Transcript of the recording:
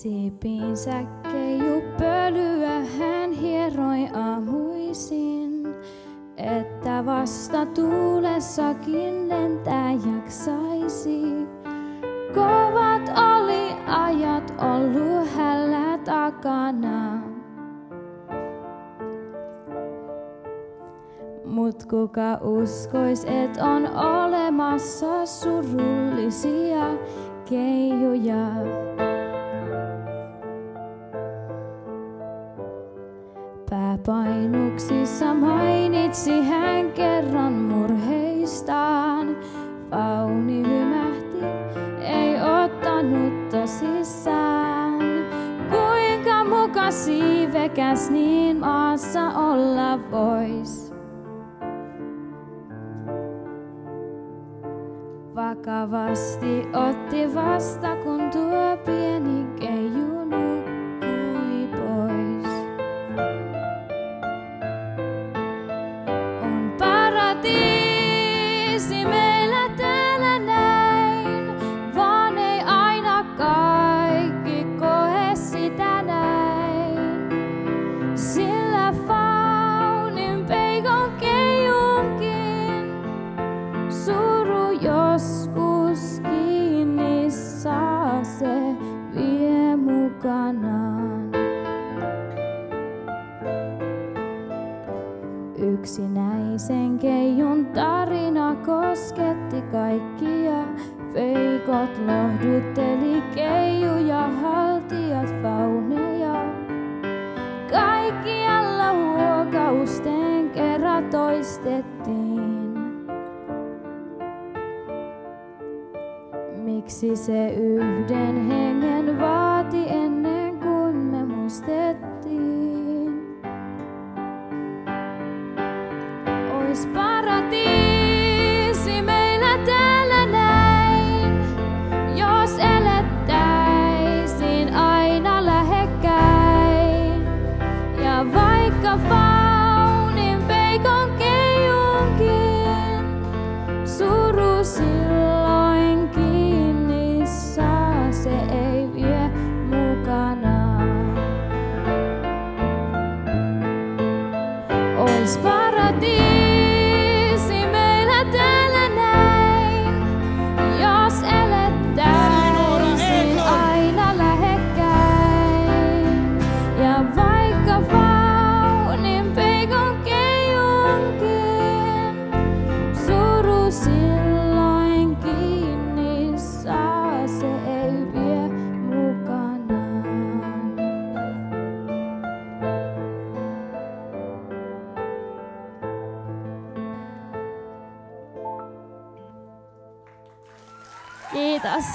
Siipiinsä keiju pölyä hän hieroi aamuisin, että vasta tuulessakin lentää jaksaisi. Kovat oli ajat ollut hällä takana, mut kuka uskois, et on olemassa surullisia keijuja. Pääpainuksissa mainitsi hän kerran murheistaan. Fauni hymähti, ei ottanut tosissaan. Kuinka muka siivekäs niin maassa olla vois. Vakavasti otti vasta, kun tuo pieni keiju nukkui pois. On paratiisi meillä täällä näin, vaan ei aina kaikki koe sitä näin. Sillä Faunin peikon keijunkin suru joskus kiinni saa, se vie mukanaan. Yksinäisen keijun tarina kosketti kaikkia. Peikot lohdutteli keijuja, haltijat fauneja. Kaikkialla huokausten kerran toistettiin. Miksi se yhden hengen vaati ennen kuin me muistettiin? Ois paratiisi meillä täällä näin, jos elettäisiin aina lähekkäin. Ja vaikka Faunin peikon keijunkin suru silloin kiinni saa, se ei vie mukanaan. Ois paratiisi meillä täällä näin, jos elettäisiin aina lähekkäin. Ja vaikka Faunin peikon keijunkin suru silloin kiinni saa, se ei vie mukanaan. Kiitos.